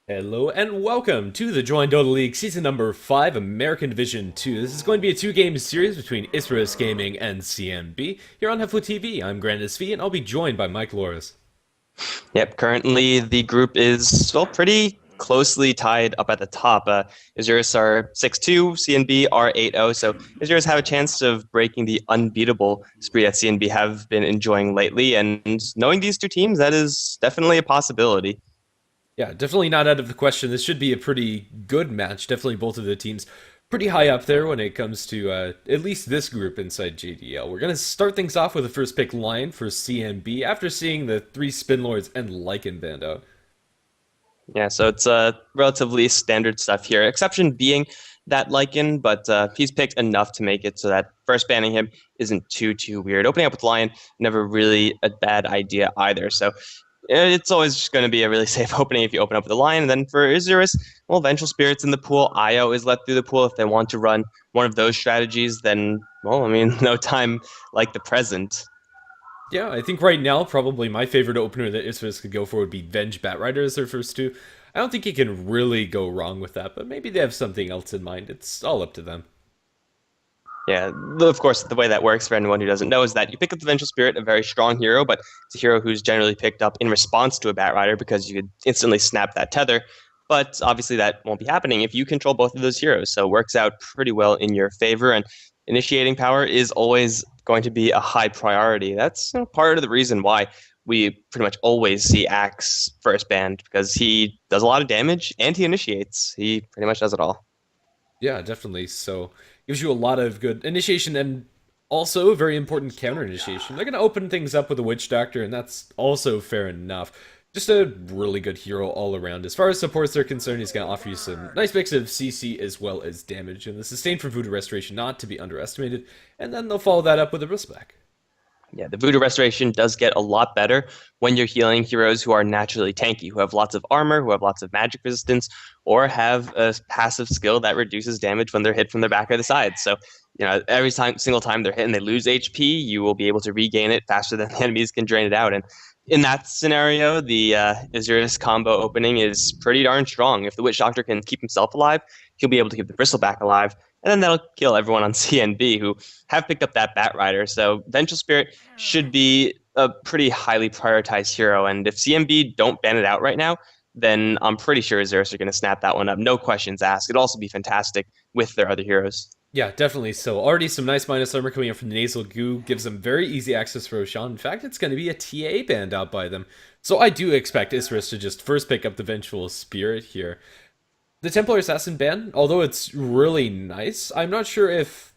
Hello and welcome to the Join Dota League Season Number 5 American Division 2. This is going to be a two-game series between Isurus Gaming and CNB. Here on HeflaTV, I'm GrandisV and I'll be joined by Mikelorus. Yep, currently the group is still pretty closely tied up at the top. Isurus are 6-2, CNB are 8-0, so Isurus have a chance of breaking the unbeatable spree that CNB have been enjoying lately, and knowing these two teams, that is definitely a possibility. Yeah, definitely not out of the question. This should be a pretty good match. Definitely both of the teams pretty high up there when it comes to at least this group inside JDL. We're going to start things off with a first pick line for CNB after seeing the three Spin Lords and Lycan band out. Yeah, so it's relatively standard stuff here, exception being that Lycan, but he's picked enough to make it so that first banning him isn't too weird. Opening up with Lion, never really a bad idea either, so it's always just going to be a really safe opening if you open up with a Lion. And then for Isurus, well, Vengeful Spirit's in the pool. Io is let through the pool. If they want to run one of those strategies, then, well, I mean, no time like the present. Yeah, I think right now probably my favorite opener that Isurus could go for would be Venge Batrider as their first two. I don't think you can really go wrong with that, but maybe they have something else in mind. It's all up to them. Yeah, of course, the way that works for anyone who doesn't know is that you pick up the Vengeful Spirit, a very strong hero, but it's a hero who's generally picked up in response to a Batrider because you could instantly snap that tether. But obviously, that won't be happening if you control both of those heroes. So it works out pretty well in your favor. And initiating power is always going to be a high priority. That's part of the reason why we pretty much always see Axe first banned, because he does a lot of damage and he initiates. He pretty much does it all. Yeah, definitely. So gives you a lot of good initiation and also very important counter initiation. They're going to open things up with a Witch Doctor, and that's also fair enough. Just a really good hero all around. As far as supports are concerned, he's going to offer you some nice mix of CC as well as damage, and the sustain from Voodoo Restoration not to be underestimated, and then they'll follow that up with a Wristback. Yeah, the Voodoo Restoration does get a lot better when you're healing heroes who are naturally tanky, who have lots of armor, who have lots of magic resistance, or have a passive skill that reduces damage when they're hit from the back or the side. So, every single time they're hit and they lose HP, you will be able to regain it faster than the enemies can drain it out. And in that scenario, the Isurus combo opening is pretty darn strong. If the Witch Doctor can keep himself alive, he'll be able to keep the Bristleback alive, and then that'll kill everyone on CNB who have picked up that Batrider. So Vengeful Spirit should be a pretty highly prioritized hero, and if CNB don't ban it out right now, then I'm pretty sure Isurus are going to snap that one up. No questions asked. It'd also be fantastic with their other heroes. Yeah, definitely. So already some nice minus armor coming up from the Nasal Goo gives them very easy access for Roshan. In fact, it's going to be a TA banned out by them. So I do expect Isurus to just first pick up the Vengeful Spirit here. The Templar Assassin ban, although it's really nice, I'm not sure if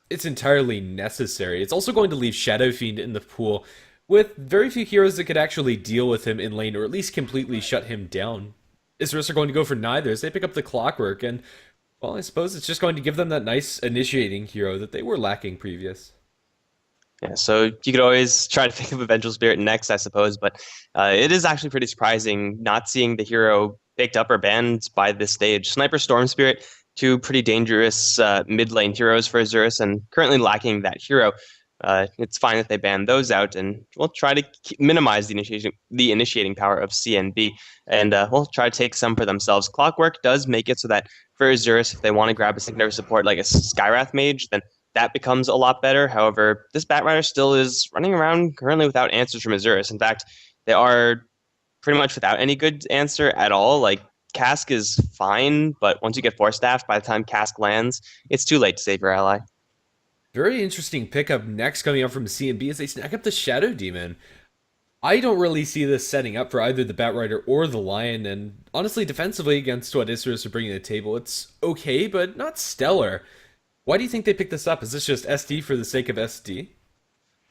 it's entirely necessary. It's also going to leave Shadow Fiend in the pool with very few heroes that could actually deal with him in lane or at least completely shut him down. Isurus are going to go for neither as they pick up the Clockwork, and well, I suppose it's just going to give them that nice initiating hero that they were lacking previous. Yeah, so you could always try to pick up a Vengeful Spirit next, I suppose, but it is actually pretty surprising not seeing the hero picked up or banned by this stage. Sniper Storm Spirit, two pretty dangerous mid lane heroes for Isurus, and currently lacking that hero. It's fine that they ban those out, and we'll try to minimize the initiating power of CNB, and we'll try to take some for themselves. Clockwork does make it so that for Isurus, if they want to grab a secondary support like a Skywrath Mage, then that becomes a lot better. However, this Batrider still is running around currently without answers from Isurus. In fact, they are pretty much without any good answer at all. Like, Cask is fine, but once you get Force Staff, by the time Cask lands, it's too late to save your ally. Very interesting pickup next coming up from CNB as they snag up the Shadow Demon. I don't really see this setting up for either the Batrider or the Lion, and honestly, defensively against what Isurus are bringing to the table, it's okay, but not stellar. Why do you think they picked this up? Is this just SD for the sake of SD?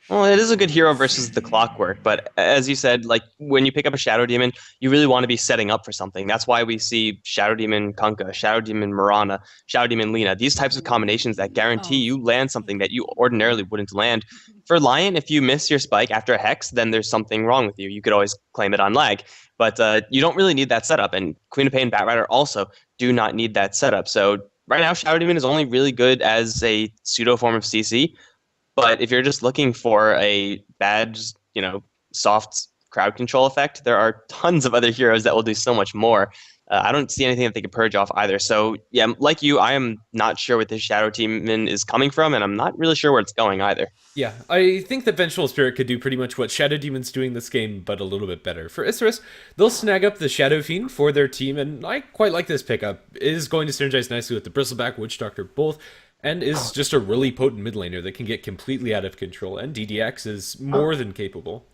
Well, it is a good hero versus the Clockwork, but as you said, like when you pick up a Shadow Demon, you really want to be setting up for something. That's why we see Shadow Demon Kunkka, Shadow Demon Mirana, Shadow Demon Lina, these types of combinations that guarantee you land something that you ordinarily wouldn't land. For Lion, if you miss your spike after a Hex, then there's something wrong with you. You could always claim it on lag, but you don't really need that setup, and Queen of Pain and Batrider also do not need that setup. So right now, Shadow Demon is only really good as a pseudo form of CC. But if you're just looking for a bad, soft crowd control effect, there are tons of other heroes that will do so much more. I don't see anything that they could purge off either. So yeah, like you, I am not sure what this Shadow Demon is coming from, and I'm not really sure where it's going either. Yeah, I think that Vengeful Spirit could do pretty much what Shadow Demon's doing this game, but a little bit better. For Isurus, they'll snag up the Shadow Fiend for their team, and I quite like this pickup. It is going to synergize nicely with the Bristleback, Witch Doctor both, and is just a really potent mid laner that can get completely out of control, and DDX is more than capable.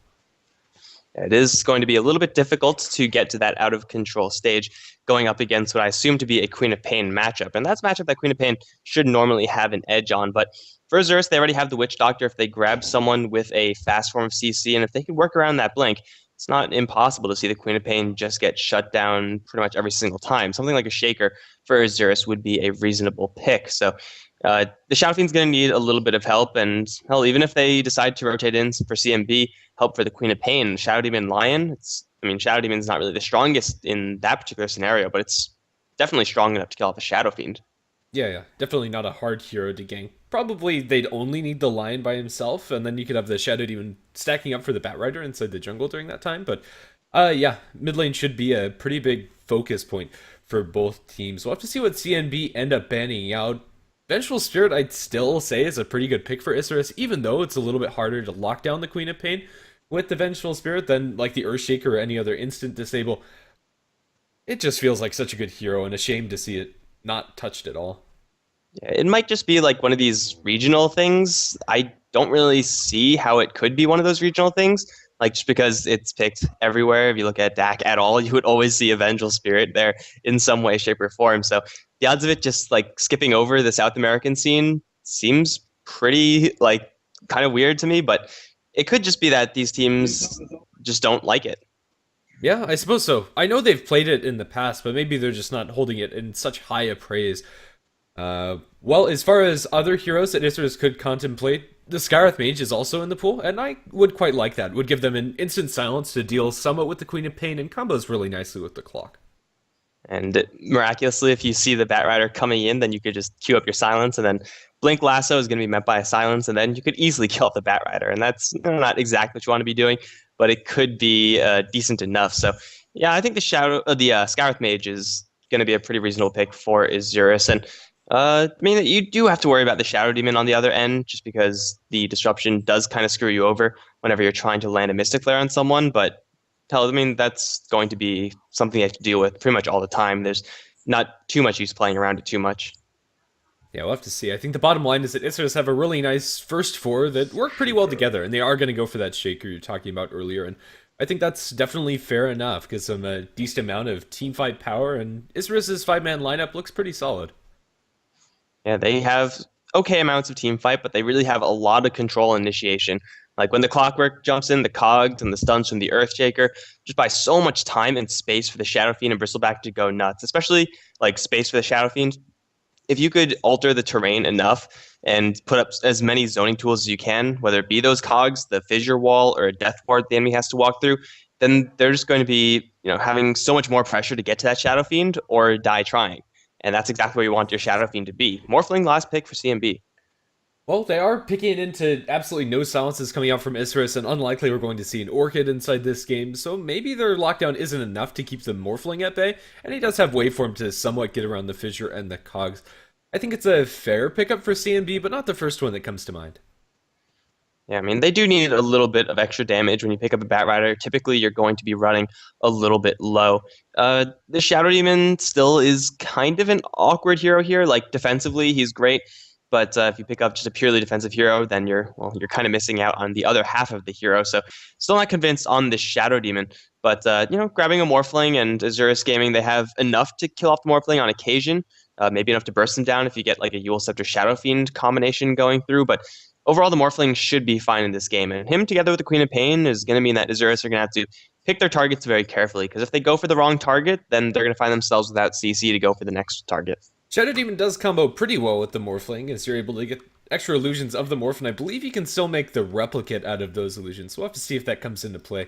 It is going to be a little bit difficult to get to that out of control stage going up against what I assume to be a Queen of Pain matchup. And that's a matchup that Queen of Pain should normally have an edge on. But for Isurus, they already have the Witch Doctor. If they grab someone with a fast form of CC, and if they can work around that blink, it's not impossible to see the Queen of Pain just get shut down pretty much every single time. Something like a Shaker for Isurus would be a reasonable pick. So the Shadow Fiend's going to need a little bit of help, and hell, even if they decide to rotate in for CNB, help for the Queen of Pain, Shadow Demon Lion, Shadow Demon's not really the strongest in that particular scenario, but it's definitely strong enough to kill off a Shadow Fiend. Yeah, definitely not a hard hero to gank. Probably they'd only need the Lion by himself, and then you could have the Shadow Demon stacking up for the Bat Rider inside the jungle during that time. But yeah, mid lane should be a pretty big focus point for both teams. We'll have to see what CNB end up banning out. Vengeful Spirit, I'd still say, is a pretty good pick for Isurus, even though it's a little bit harder to lock down the Queen of Pain with the Vengeful Spirit than like the Earthshaker or any other instant disable. It just feels like such a good hero, and a shame to see it not touched at all. Yeah, it might just be like one of these regional things. I don't really see how it could be one of those regional things. Like, just because it's picked everywhere. If you look at DAC at all, you would always see a Vengeful Spirit there in some way, shape, or form. So the odds of it just like skipping over the South American scene seems pretty like kind of weird to me, but it could just be that these teams just don't like it. Yeah, I suppose so. I know they've played it in the past, but maybe they're just not holding it in such high appraise. Well, as far as other heroes that Isurus could contemplate, the Skywrath Mage is also in the pool, and I would quite like that. Would give them an instant silence to deal somewhat with the Queen of Pain, and combos really nicely with the clock. And miraculously, if you see the Bat Rider coming in, then you could just queue up your silence, and then Blink Lasso is going to be met by a silence, and then you could easily kill off the Bat Rider. And that's not exactly what you want to be doing, but it could be decent enough. So yeah, I think the Skywrath Mage is going to be a pretty reasonable pick for Isurus. And you do have to worry about the Shadow Demon on the other end, just because the disruption does kind of screw you over whenever you're trying to land a Mystic Flare on someone. But that's going to be something you have to deal with pretty much all the time. There's not too much use playing around it too much. Yeah, we'll have to see. I think the bottom line is that Isurus have a really nice first four that work pretty well together, and they are going to go for that Shaker you're talking about earlier, and I think that's definitely fair enough, gives them a decent amount of teamfight power, and Isurus's 5-man lineup looks pretty solid. Yeah, they have okay amounts of team fight, but they really have a lot of control initiation. Like when the Clockwork jumps in, the Cogs and the stuns from the Earthshaker just buy so much time and space for the Shadow Fiend and Bristleback to go nuts, especially like space for the Shadow Fiend. If you could alter the terrain enough and put up as many zoning tools as you can, whether it be those Cogs, the Fissure Wall, or a Death Ward the enemy has to walk through, then they're just going to be, having so much more pressure to get to that Shadow Fiend or die trying. And that's exactly where you want your Shadow Fiend to be. Morphling, last pick for CNB. Well, they are picking it into absolutely no silences coming out from Isurus, and unlikely we're going to see an Orchid inside this game, so maybe their lockdown isn't enough to keep the Morphling at bay, and he does have Waveform to somewhat get around the Fissure and the Cogs. I think it's a fair pickup for CNB, but not the first one that comes to mind. Yeah, they do need a little bit of extra damage when you pick up a Bat Rider. Typically, you're going to be running a little bit low. The Shadow Demon still is kind of an awkward hero here. Like, defensively, he's great. But if you pick up just a purely defensive hero, then you're kind of missing out on the other half of the hero. So still not convinced on the Shadow Demon. But, grabbing a Morphling and Isurus Gaming, they have enough to kill off the Morphling on occasion. Maybe enough to burst him down if you get like a Eul Scepter Shadow Fiend combination going through. But overall, the Morphling should be fine in this game. And him together with the Queen of Pain is going to mean that Isurus are going to have to pick their targets very carefully. Because if they go for the wrong target, then they're going to find themselves without CC to go for the next target. Shadow Demon does combo pretty well with the Morphling, as you're able to get extra illusions of the Morph, and I believe you can still make the Replicate out of those illusions, so we'll have to see if that comes into play.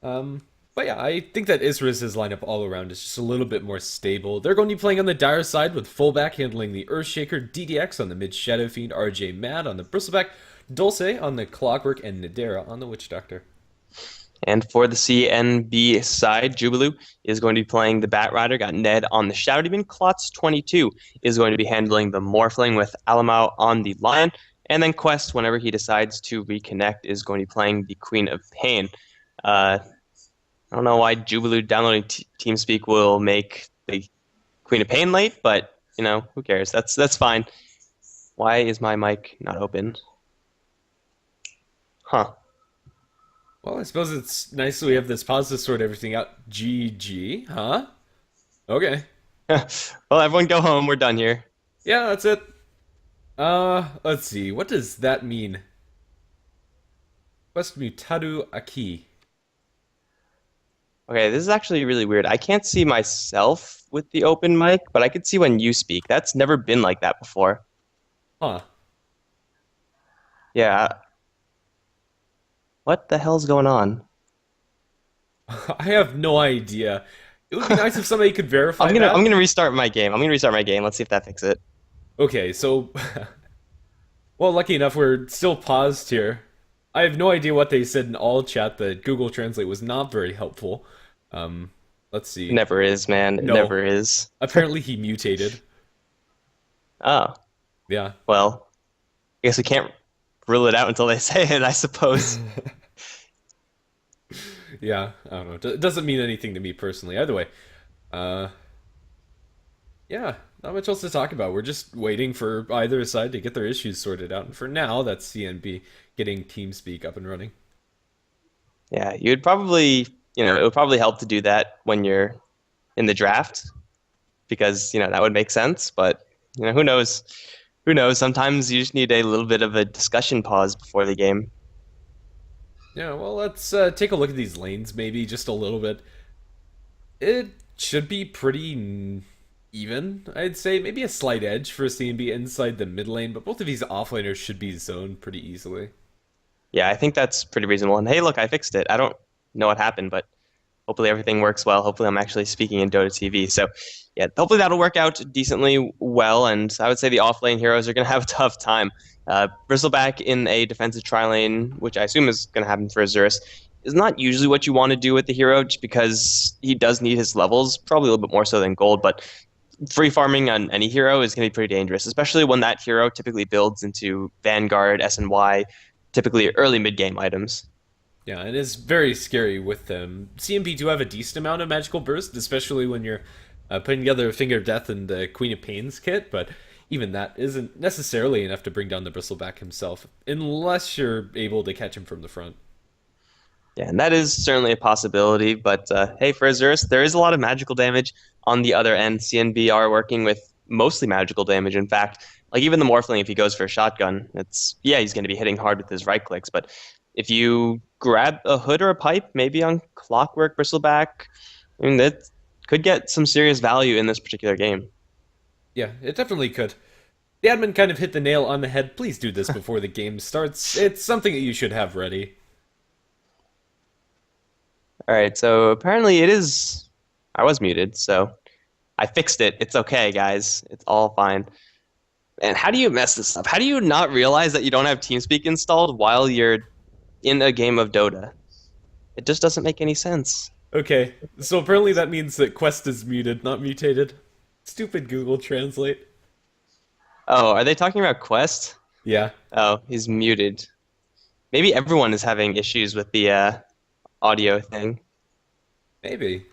But yeah, I think that Isurus' lineup all around is just a little bit more stable. They're going to be playing on the Dire side with Fullback handling the Earthshaker, DDX on the mid Shadow Fiend, RJ Mad on the Bristleback, Dulce on the Clockwork, and Nadera on the Witch Doctor. And for the CNB side, Jubilu is going to be playing the Bat Rider, got Ned on the Shadow Demon. Klotz22 is going to be handling the Morphling with Alamau on the Lion. And then Quest, whenever he decides to reconnect, is going to be playing the Queen of Pain. I don't know why Jubilu downloading TeamSpeak will make the Queen of Pain late, but, who cares? That's fine. Why is my mic not open? Huh. Well, I suppose it's nice that we have this pause to sort everything out. GG, huh? Okay. Well, everyone go home. We're done here. Yeah, that's it. Let's see. What does that mean? Quest mutadu aki. Okay, this is actually really weird. I can't see myself with the open mic, but I could see when you speak. That's never been like that before. Huh. Yeah. What the hell's going on? I have no idea. It would be nice if somebody could verify I'm that. gonna restart my game. I'm gonna restart my game. Let's see if that fixes it. Okay, so well, lucky enough we're still paused here. I have no idea what they said in all chat. The Google Translate was not very helpful. Um, let's It see. never is, man. It No. never is. Apparently he mutated. Oh, Yeah. well, I guess we can't rule it out until they say it, I suppose. Yeah, I don't know. It doesn't mean anything to me personally. Either way, uh, yeah, not much else to talk about. We're just waiting for either side to get their issues sorted out. And for now, that's CNB getting TeamSpeak up and running. Yeah, you'd probably, it would probably help to do that when you're in the draft because, that would make sense. But, who knows? Who knows? Sometimes you just need a little bit of a discussion pause before the game. Yeah, well, let's take a look at these lanes, maybe just a little bit. It should be pretty even, I'd say. Maybe a slight edge for CNB inside the mid lane, but both of these offlaners should be zoned pretty easily. Yeah, I think that's pretty reasonable. And hey, look, I fixed it. I don't know what happened, but hopefully everything works well. Hopefully I'm actually speaking in Dota TV. So yeah, hopefully that'll work out decently well. And I would say the off-lane heroes are going to have a tough time. Bristleback in a defensive tri-lane, which I assume is going to happen for Isurus, is not usually what you want to do with the hero just because he does need his levels, probably a little bit more so than gold. But free farming on any hero is going to be pretty dangerous, especially when that hero typically builds into Vanguard, SNY, typically early mid-game items. Yeah, it is very scary with them. CMP do have a decent amount of magical burst, especially when you're putting together a Finger of Death and the Queen of Pains kit, but even that isn't necessarily enough to bring down the Bristleback himself, unless you're able to catch him from the front. Yeah, and that is certainly a possibility, but hey, for Isurus, there is a lot of magical damage on the other end. CNB are working with mostly magical damage. In fact, like even the Morphling, if he goes for a shotgun, he's going to be hitting hard with his right clicks, but if you grab a hood or a pipe, maybe on Clockwork, Bristleback, that could get some serious value in this particular game. Yeah, it definitely could. The admin kind of hit the nail on the head. Please do this before the game starts. It's something that you should have ready. All right, so apparently it is. I was muted, so I fixed it. It's okay, guys. It's all fine. And how do you mess this up? How do you not realize that you don't have TeamSpeak installed while you're in a game of Dota? It just doesn't make any sense. Okay, so apparently that means that Quest is muted, not mutated. Stupid Google Translate. Oh, are they talking about Quest? Yeah. Oh, he's muted. Maybe everyone is having issues with the audio thing. Maybe.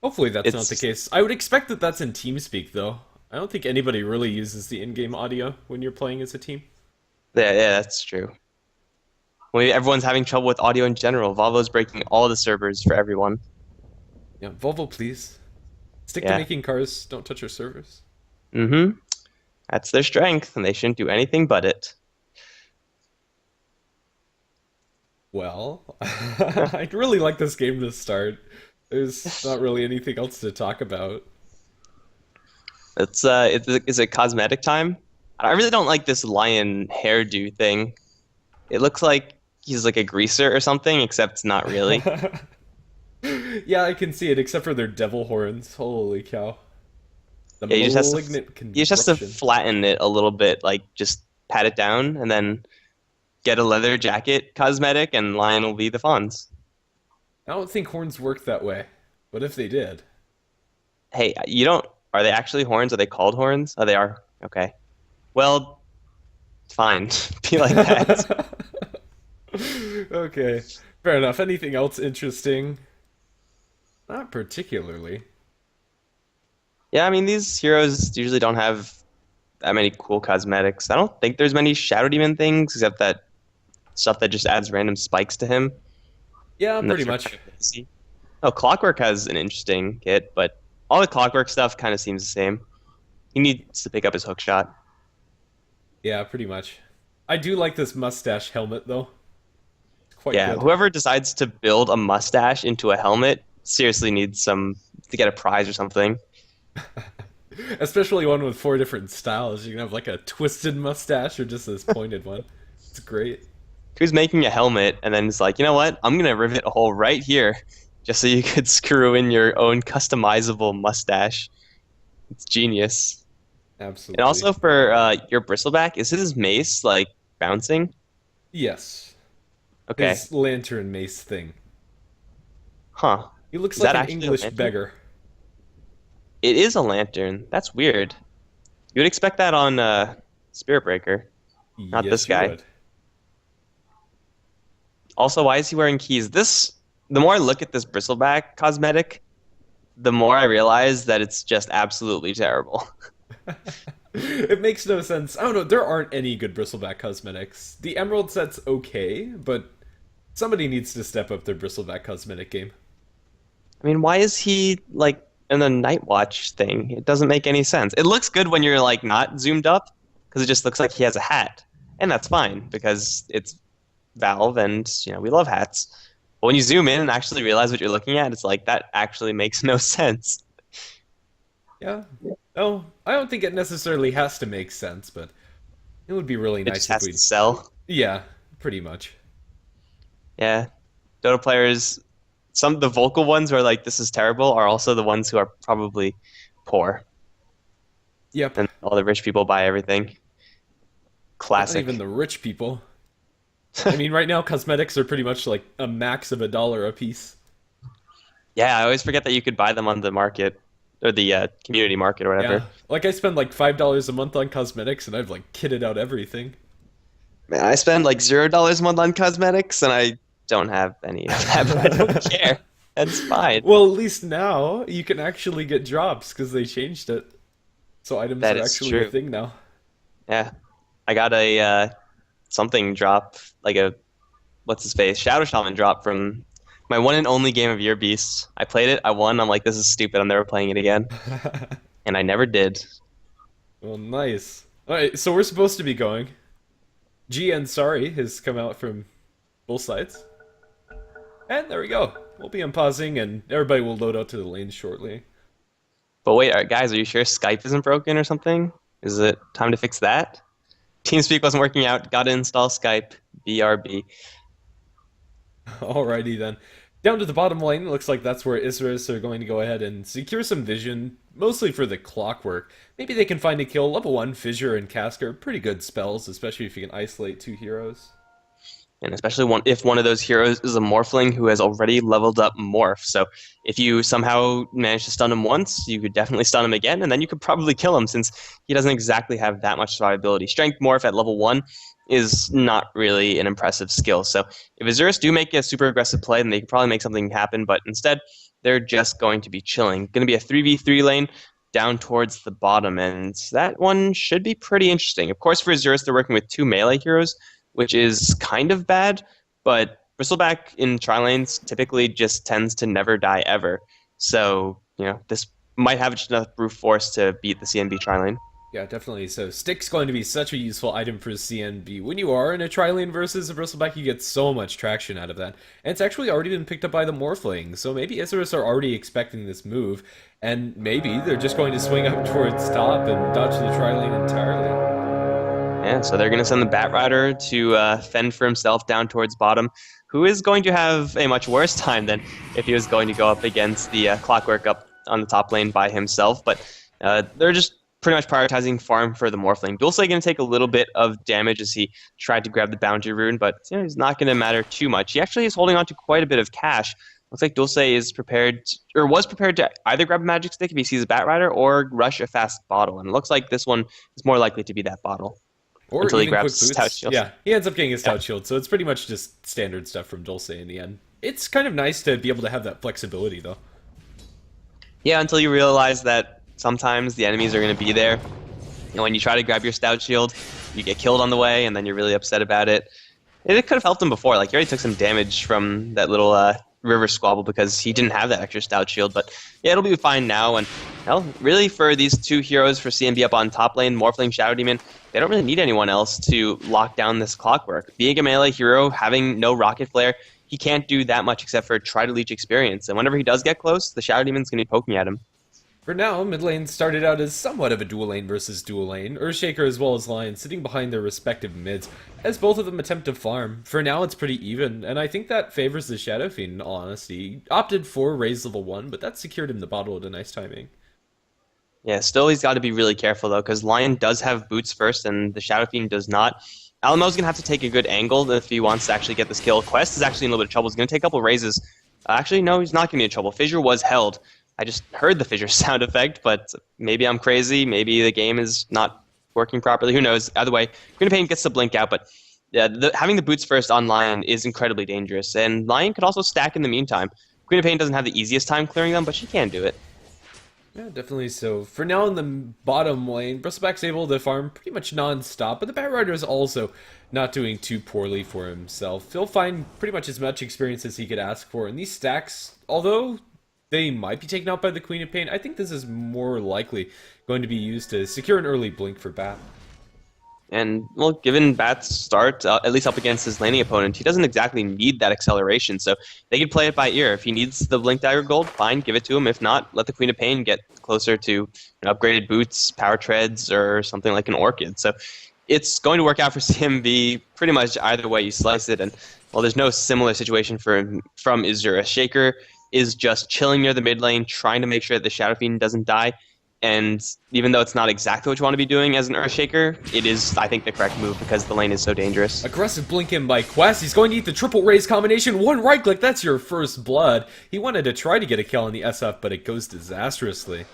Hopefully that's not the case. I would expect that that's in TeamSpeak, though. I don't think anybody really uses the in-game audio when you're playing as a team. Yeah, that's true. Maybe everyone's having trouble with audio in general. Volvo's breaking all the servers for everyone. Yeah, Volvo, please. Stick to Yeah. making cars, don't touch our servers. Mm-hmm. That's their strength, and they shouldn't do anything but it. Well, I'd really like this game to start. There's not really anything else to talk about. Is it cosmetic time? I really don't like this lion hairdo thing. It looks like he's like a greaser or something, except not really. Yeah, I can see it, except for their devil horns. Holy cow. The Yeah, malignant you just have to corruption. flatten it a little bit, like just pat it down, and then get a leather jacket cosmetic, and lion will be the Fonz. I don't think horns work that way. What if they did? Hey, you don't. Are they actually horns? Are they called horns? Oh, they are. Okay. Well, fine. Be like that. Okay, fair enough. Anything else interesting? Not particularly. Yeah, I mean, these heroes usually don't have that many cool cosmetics. I don't think there's many Shadow Demon things except that stuff that just adds random spikes to him. Yeah, And pretty those are much. kind of lazy. Oh, Clockwork has an interesting kit, but all the Clockwork stuff kind of seems the same. He needs to pick up his hook shot. Yeah, pretty much. I do like this mustache helmet though. It's quite Yeah, good. whoever decides to build a mustache into a helmet seriously needs some to get a prize or something. Especially one with 4 different styles. You can have like a twisted mustache or just this pointed one. It's great. Who's making a helmet and then it's like, you know what? I'm gonna rivet a hole right here just so you could screw in your own customizable mustache. It's genius. And Absolutely. also for your bristleback, is his mace like bouncing? Yes. Okay. His lantern mace thing. Huh. He looks Is like that an actually a English lantern? beggar. It is a lantern. That's weird. You would expect that on Spirit Breaker, not this Yes, you guy. would. Also, why is he wearing keys? The more I look at this bristleback cosmetic, the more I realize that it's just absolutely terrible. It makes no sense. I don't know. There aren't any good bristleback cosmetics. The Emerald set's okay, but somebody needs to step up their bristleback cosmetic game. I mean, why is he like in the Night Watch thing? It doesn't make any sense. It looks good when you're like not zoomed up because it just looks like he has a hat, and that's fine because it's Valve and we love hats. But when you zoom in and actually realize what you're looking at, it's like that actually makes no sense. Yeah. Oh, I don't think it necessarily has to make sense, but it would be really It just nice if has to we. sell. Yeah, pretty much. Yeah, Dota players, some of the vocal ones who are like, "This is terrible," are also the ones who are probably poor, Yep. and all the rich people buy everything. Not even Classic. the rich people. I mean, right now cosmetics are pretty much like a max of $1 a piece. Yeah, I always forget that you could buy them on the market or the community market or whatever. Yeah. Like I spend like $5 a month on cosmetics and I've like kitted out everything. Man, I spend like $0 a month on cosmetics, and I don't have any of that, but I don't care. That's fine. Well, at least now you can actually get drops because they changed it. So items That are is actually a true. thing now. Yeah, I got a something drop, like a what's his face Shadow Shaman drop from my one and only game of Year Beast. I played it, I won. I'm like, this is stupid. I'm never playing it again, and I never did. Well, nice. Alright, so we're supposed to be going. GN Sorry has come out from both sides. And there we go. We'll be unpausing and everybody will load out to the lanes shortly. But wait, guys, are you sure Skype isn't broken or something? Is it time to fix that? TeamSpeak wasn't working out. Got to install Skype. BRB. Alrighty then. Down to the bottom lane, looks like that's where Isurus are going to go ahead and secure some vision, mostly for the clockwork. Maybe they can find a kill. Level 1, Fissure and Casker, pretty good spells, especially if you can isolate 2 heroes. And especially if one of those heroes is a Morphling who has already leveled up Morph. So if you somehow manage to stun him once, you could definitely stun him again, and then you could probably kill him since he doesn't exactly have that much survivability. Strength Morph at level 1 is not really an impressive skill. So if Isurus do make a super aggressive play, then they could probably make something happen, but instead they're just going to be chilling. Going to be a 3v3 lane down towards the bottom, and that one should be pretty interesting. Of course, for Isurus, they're working with 2 melee heroes, which is kind of bad, but Bristleback in tri-lanes typically just tends to never die ever. So, this might have just enough brute force to beat the CNB tri-lane. Yeah, definitely. So Stick's going to be such a useful item for CNB. When you are in a tri-lane versus a bristleback, you get so much traction out of that. And it's actually already been picked up by the Morphling, so maybe Isurus are already expecting this move, and maybe they're just going to swing up towards top and dodge the tri-lane entirely. Yeah, so they're going to send the Batrider to fend for himself down towards bottom, who is going to have a much worse time than if he was going to go up against the Clockwork up on the top lane by himself. But they're just pretty much prioritizing farm for the Morphling. Dulce going to take a little bit of damage as he tried to grab the Boundary Rune, but it's not going to matter too much. He actually is holding on to quite a bit of cash, Looks like Dulce is prepared, or was prepared to either grab a magic stick if he sees a Bat Rider or rush a fast bottle. And it looks like this one is more likely to be that bottle Or until he even grabs quick Stout boots. Shield. Yeah, he ends up getting his Yeah. stout shield, so it's pretty much just standard stuff from Dulce in the end. It's kind of nice to be able to have that flexibility, though. Yeah, until you realize that sometimes the enemies are going to be there. And when you try to grab your Stout Shield, you get killed on the way, and then you're really upset about it. It could have helped him before. Like, he already took some damage from that little river squabble because he didn't have that extra Stout Shield. But yeah, it'll be fine now. And well, really, for these two heroes for CNB up on top lane, Morphling, Shadow Demon, they don't really need anyone else to lock down this clockwork. Being a melee hero, having no Rocket Flare, he can't do that much except for try to leech experience. And whenever he does get close, the Shadow Demon's going to be poking at him. For now, mid lane started out as somewhat of a dual lane versus dual lane, Earthshaker as well as Lion sitting behind their respective mids, as both of them attempt to farm. For now, it's pretty even, and I think that favors the Shadow Fiend, in all honesty. He opted for Raise level 1, but that secured him the bottle at a nice timing. Yeah, still he's got to be really careful though, because Lion does have boots first, and the Shadow Fiend does not. Alamo's gonna have to take a good angle if he wants to actually get this kill. Quest is actually in a little bit of trouble. He's gonna take a couple raises. Actually, no, he's not gonna be in trouble. Fissure was held. I just heard the Fissure sound effect, but maybe I'm crazy. Maybe the game is not working properly. Who knows? Either way, Queen of Pain gets to blink out, but yeah, having the boots first on Lion is incredibly dangerous, and Lion could also stack in the meantime. Queen of Pain doesn't have the easiest time clearing them, but she can do it. Yeah, definitely so. For now in the bottom lane, Bristleback's able to farm pretty much non-stop, but the Batrider is also not doing too poorly for himself. He'll find pretty much as much experience as he could ask for, and these stacks, although they might be taken out by the Queen of Pain, I think this is more likely going to be used to secure an early blink for Bat. And, well, given Bat's start, at least up against his laning opponent, he doesn't exactly need that acceleration, so they can play it by ear. If he needs the Blink Dagger Gold, fine, give it to him. If not, let the Queen of Pain get closer to upgraded boots, power treads, or something like an Orchid. So it's going to work out for CMB pretty much either way you slice it, and, well, there's no similar situation from Isurus. Shaker is just chilling near the mid lane, trying to make sure that the Shadow Fiend doesn't die. And even though it's not exactly what you want to be doing as an Earthshaker, it is, I think, the correct move because the lane is so dangerous. Aggressive blink in by Quest. He's going to eat the triple raise combination. One right click, that's your first blood. He wanted to try to get a kill on the SF, but it goes disastrously.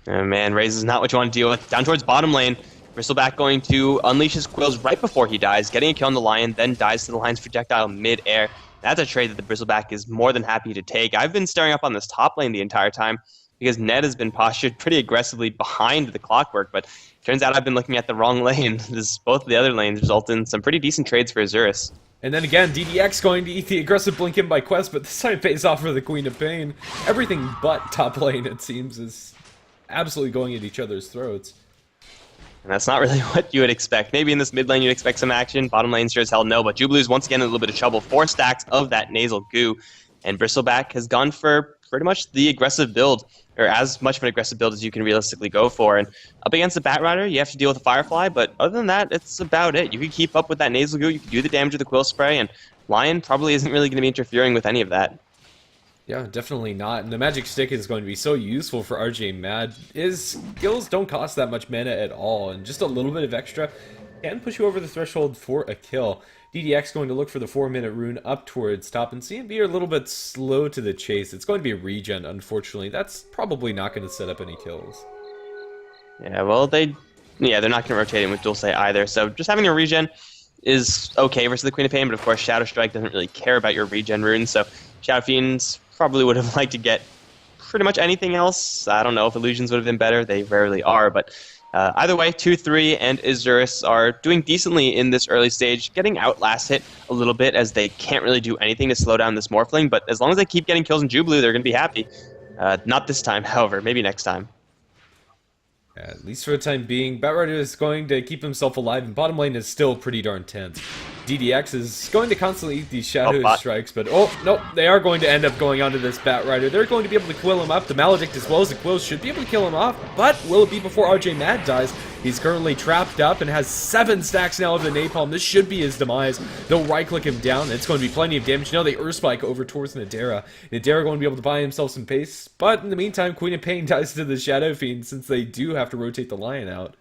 Oh, man, Raze is not what you want to deal with. Down towards bottom lane, Bristleback going to unleash his quills right before he dies, getting a kill on the Lion, then dies to the Lion's projectile mid-air. That's a trade that the Bristleback is more than happy to take. I've been staring up on this top lane the entire time, because Ned has been postured pretty aggressively behind the clockwork, but turns out I've been looking at the wrong lane. Both of the other lanes result in some pretty decent trades for Isurus. And then again, DDX going to eat the aggressive blink in by Quest, but this time it pays off for the Queen of Pain. Everything but top lane, it seems, is absolutely going at each other's throats. And that's not really what you would expect. Maybe in this mid lane you'd expect some action. Bottom lane sure as hell no, but Jubilee's once again in a little bit of trouble. 4 stacks of that nasal goo, and Bristleback has gone for pretty much the aggressive build, or as much of an aggressive build as you can realistically go for. And up against the Batrider, you have to deal with the Firefly, but other than that, it's about it. You can keep up with that nasal goo, you can do the damage with the Quill Spray, and Lion probably isn't really going to be interfering with any of that. Yeah, definitely not. And the Magic Stick is going to be so useful for RJ Mad. His skills don't cost that much mana at all, and just a little bit of extra can push you over the threshold for a kill. DDX going to look for the 4-minute rune up towards top, and CNB are a little bit slow to the chase. It's going to be a regen, unfortunately. That's probably not going to set up any kills. Yeah, well, they're not going to rotate in with Dulce either, so just having a regen is okay versus the Queen of Pain, but of course Shadow Strike doesn't really care about your regen runes, so Shadow Fiends probably would have liked to get pretty much anything else. I don't know if illusions would have been better. They rarely are, but either way, 2-3 and Isurus are doing decently in this early stage, getting outlast hit a little bit as they can't really do anything to slow down this Morphling, but as long as they keep getting kills in Jubilee, they're going to be happy. Not this time, however, maybe next time. At least for the time being, Batrider is going to keep himself alive, and bottom lane is still pretty darn tense. DDX is going to constantly eat these shadow strikes, but oh, nope, they are going to end up going onto this Batrider. They're going to be able to quill him up. The Maledict as well as the Quills should be able to kill him off, but will it be before RJ Mad dies? He's currently trapped up and has 7 stacks now of the Napalm. This should be his demise. They'll right-click him down. It's going to be plenty of damage. Now they Earth Spike over towards Nadera. Nadera going to be able to buy himself some pace, but in the meantime, Queen of Pain dies to the Shadow Fiend since they do have to rotate the Lion out.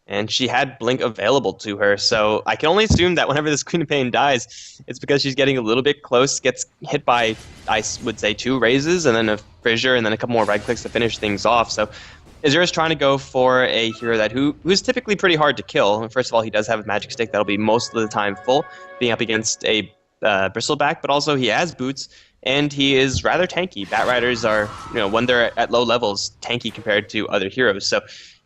and she had Blink available to her. So I can only assume that whenever this Queen of Pain dies, it's because she's getting a little bit close, gets hit by, I would say, 2 raises, and then a fissure, and then a couple more right clicks to finish things off. So Isurus trying to go for a hero that who's typically pretty hard to kill. First of all, he does have a magic stick that'll be most of the time full, being up against a bristleback, but also he has boots, and he is rather tanky. Bat Riders are, when they're at low levels, tanky compared to other heroes. So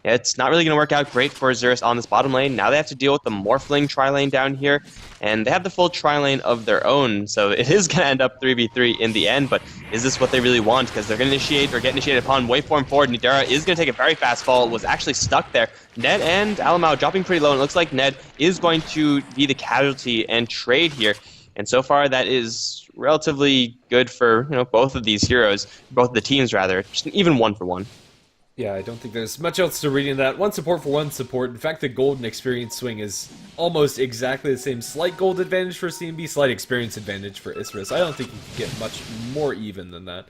yeah, it's not really going to work out great for Isurus on this bottom lane. Now they have to deal with the Morphling tri-lane down here, and they have the full tri-lane of their own, so it is going to end up 3v3 in the end, but is this what they really want? Because they're going to initiate or get initiated upon waveform forward. Nidera is going to take a very fast fall, was actually stuck there. Ned and Alamau dropping pretty low, and it looks like Ned is going to be the casualty and trade here. And so far, that is relatively good for both of these heroes, both of the teams rather, just even 1-for-1. Yeah, I don't think there's much else to read in that. One support for one support. In fact, the gold and experience swing is almost exactly the same. Slight gold advantage for CNB, slight experience advantage for Isurus. I don't think you can get much more even than that.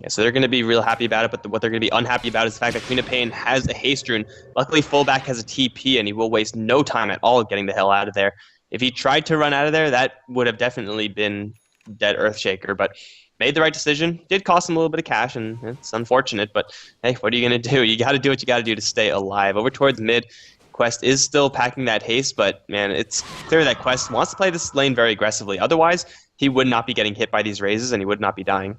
Yeah, so they're going to be real happy about it, but what they're going to be unhappy about is the fact that Queen of Pain has a haste rune. Luckily, fullback has a TP, and he will waste no time at all getting the hell out of there. If he tried to run out of there, that would have definitely been dead Earthshaker, but made the right decision. Did cost him a little bit of cash, and it's unfortunate, but hey, what are you going to do? You got to do what you got to do to stay alive. Over towards mid, Quest is still packing that haste, but man, it's clear that Quest wants to play this lane very aggressively. Otherwise, he would not be getting hit by these raises, and he would not be dying.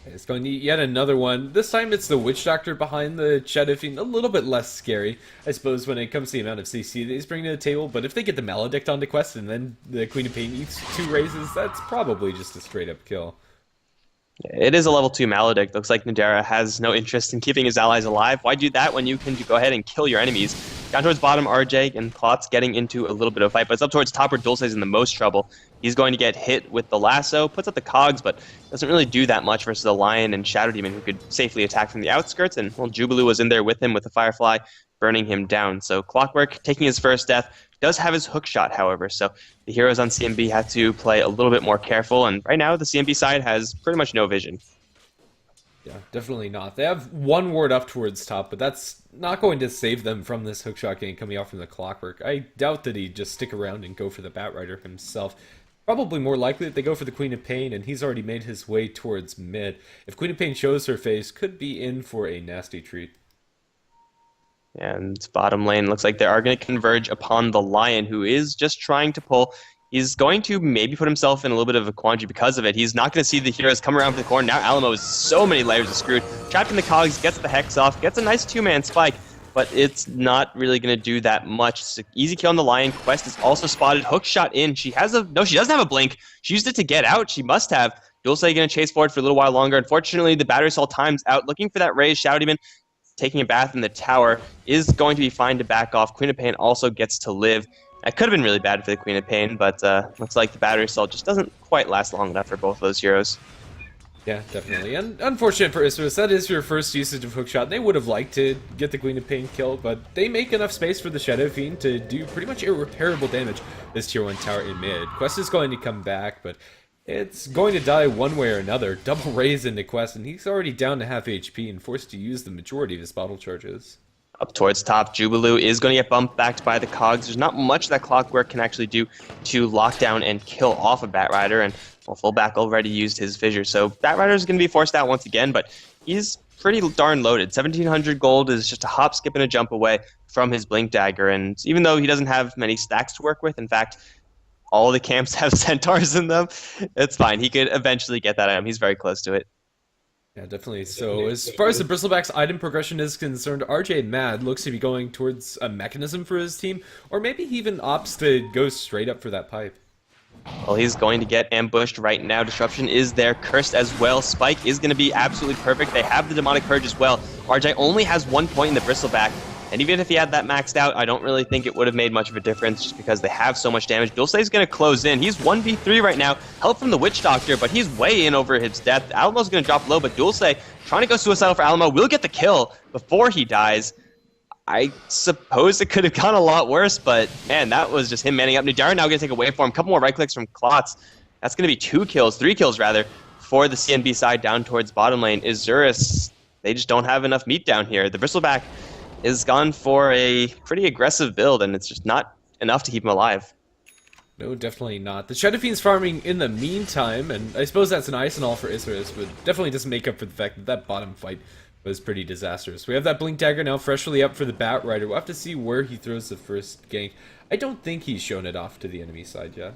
It's going to yet another one. This time it's the Witch Doctor behind the Shadowfiend. A little bit less scary, I suppose, when it comes to the amount of CC that he's bringing to the table. But if they get the Maledict onto Quest and then the Queen of Pain eats 2 raises, that's probably just a straight-up kill. It is a level 2 Maledict. Looks like Nidera has no interest in keeping his allies alive. Why do that when you can go ahead and kill your enemies? Down towards bottom, RJ and Klotz getting into a little bit of a fight, but it's up towards top where Dulce is in the most trouble. He's going to get hit with the lasso, puts up the cogs, but doesn't really do that much versus a Lion and Shadow Demon who could safely attack from the outskirts, and well, Jubilee was in there with him with the Firefly, burning him down. So Clockwork taking his first death. Does have his hook shot, however, so the heroes on CNB have to play a little bit more careful, and right now the CNB side has pretty much no vision. Yeah, definitely not. They have one ward up towards top, but that's not going to save them from this hookshot game coming out from the Clockwork. I doubt that he'd just stick around and go for the Bat Rider himself. Probably more likely that they go for the Queen of Pain, and he's already made his way towards mid. If Queen of Pain shows her face, could be in for a nasty treat. And bottom lane looks like they are going to converge upon the Lion, who is just trying to pull. He's going to maybe put himself in a little bit of a quandary because of it. He's not going to see the heroes come around from the corner. Now Alamo is so many layers of screwed. Trapped in the cogs, gets the Hex off, gets a nice 2-man spike, but it's not really going to do that much. It's an easy kill on the Lion. Quest is also spotted. Hook shot in. She has a... No, she doesn't have a blink. She used it to get out. She must have. Dulce going to chase forward for a little while longer. Unfortunately, the battery cell times out. Looking for that raise. Shadow Demon taking a bath in the tower is going to be fine to back off. Queen of Pain also gets to live. That could have been really bad for the Queen of Pain, but looks like the battery assault just doesn't quite last long enough for both of those heroes. Yeah, definitely. And unfortunate for Isurus, that is your first usage of hookshot. They would have liked to get the Queen of Pain kill, but they make enough space for the Shadow Fiend to do pretty much irreparable damage this tier 1 tower in mid. Quest is going to come back, but it's going to die one way or another. Double raise into Quest, and he's already down to half HP and forced to use the majority of his bottle charges. Up towards top, Jubilee is going to get bumped back by the cogs. There's not much that Clockwork can actually do to lock down and kill off a Bat Rider, and well, fullback already used his fissure, so Bat Rider is going to be forced out once again, but he's pretty darn loaded. 1,700 gold is just a hop, skip, and a jump away from his Blink Dagger, and even though he doesn't have many stacks to work with, in fact, all the camps have centaurs in them, it's fine. He could eventually get that item. He's very close to it. Yeah, definitely. So as far as the Bristleback's item progression is concerned, RJ Mad looks to be going towards a mechanism for his team, or maybe he even opts to go straight up for that pipe. Well, he's going to get ambushed right now. Disruption is there. Cursed as well. Spike is going to be absolutely perfect. They have the Demonic Purge as well. RJ only has 1 point in the Bristleback. And even if he had that maxed out, I don't really think it would have made much of a difference just because they have so much damage. Dulce is going to close in. He's 1v3 right now. Help from the Witch Doctor, but he's way in over his death. Alamo's going to drop low, but Dulce, trying to go suicidal for Alamo, will get the kill before he dies. I suppose it could have gone a lot worse, but man, that was just him manning up. Nidara now going to take a waveform. A couple more right clicks from Klotz. That's going to be 3 kills rather, for the CNB side down towards bottom lane. Isurus, they just don't have enough meat down here. The Bristleback is gone for a pretty aggressive build, and it's just not enough to keep him alive. No, definitely not. The Shadow Fiend's farming in the meantime, and I suppose that's nice and all for Isurus, but definitely doesn't make up for the fact that that bottom fight was pretty disastrous. We have that Blink Dagger now freshly up for the Bat Rider. We'll have to see where he throws the first gank. I don't think he's shown it off to the enemy side yet.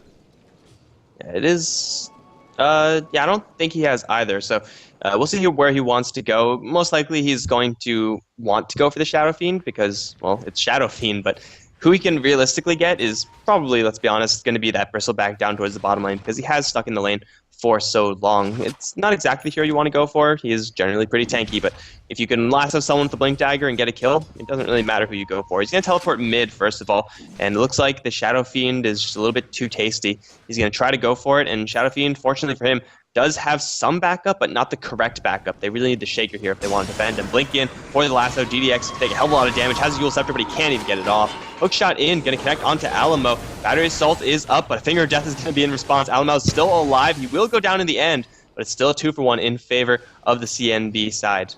Yeah, it is. Yeah, I don't think he has either. So we'll see where he wants to go. Most likely, he's going to want to go for the Shadow Fiend because, well, it's Shadow Fiend. But who he can realistically get is probably, let's be honest, going to be that Bristleback down towards the bottom lane because he has stuck in the lane for so long. It's not exactly the hero you want to go for. He is generally pretty tanky, but if you can lasso someone with the Blink Dagger and get a kill, it doesn't really matter who you go for. He's going to teleport mid, first of all, and it looks like the Shadow Fiend is just a little bit too tasty. He's going to try to go for it, and Shadow Fiend, fortunately for him, does have some backup, but not the correct backup. They really need the Shaker here if they want to defend. And blink in for the lasso. GDX take a hell of a lot of damage. Has a Yule Scepter, but he can't even get it off. Hook shot in, going to connect onto Alamo. Battery Assault is up, but a Finger of Death is going to be in response. Alamo's still alive. He will go down in the end, but it's still a 2-for-1 in favor of the CNB side.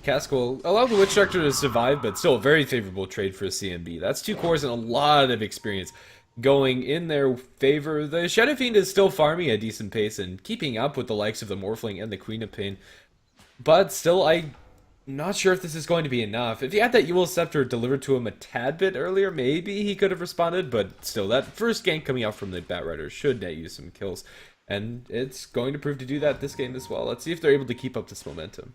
Cask will allow the Witch Doctor to survive, but still a very favorable trade for a CNB. That's 2 cores and a lot of experience going in their favor. The Shadow Fiend is still farming at a decent pace and keeping up with the likes of the Morphling and the Queen of Pain. But still, I'm not sure if this is going to be enough. If he had that Yule Scepter delivered to him a tad bit earlier, maybe he could have responded, but still, that first gank coming out from the Bat Rider should net you some kills. And it's going to prove to do that this game as well. Let's see if they're able to keep up this momentum.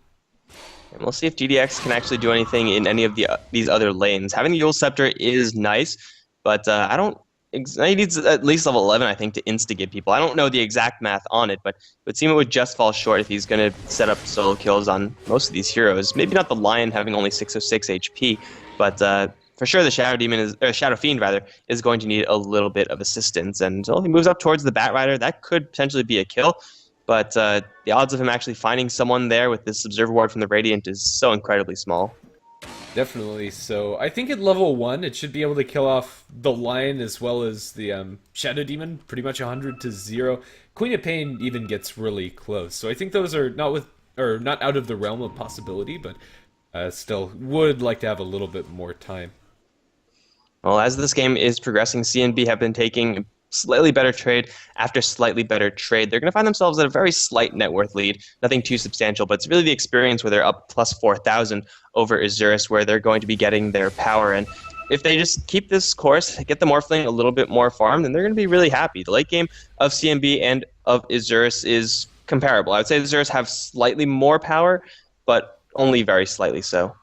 And we'll see if GDX can actually do anything in any of these other lanes. Having the Yule Scepter is nice, but I don't. He needs at least level 11, I think, to instigate people. I don't know the exact math on it, but it would seem it would just fall short if he's going to set up solo kills on most of these heroes. Maybe not the Lion having only 606 HP, but for sure the Shadow Fiend is going to need a little bit of assistance. And he moves up towards the Bat Rider. That could potentially be a kill, but the odds of him actually finding someone there with this Observer Ward from the Radiant is so incredibly small. Definitely. So I think at level 1, it should be able to kill off the Lion as well as the Shadow Demon, pretty much 100 to 0. Queen of Pain even gets really close. So I think those are not out of the realm of possibility, but still would like to have a little bit more time. Well, as this game is progressing, CNB have been taking slightly better trade after slightly better trade. They're going to find themselves at a very slight net worth lead, nothing too substantial, but it's really the experience where they're up plus 4,000 over Isurus, where they're going to be getting their power. And if they just keep this course, get the Morphling a little bit more farmed, then they're going to be really happy. The late game of CNB and of Isurus is comparable. I would say Isurus have slightly more power, but only very slightly so.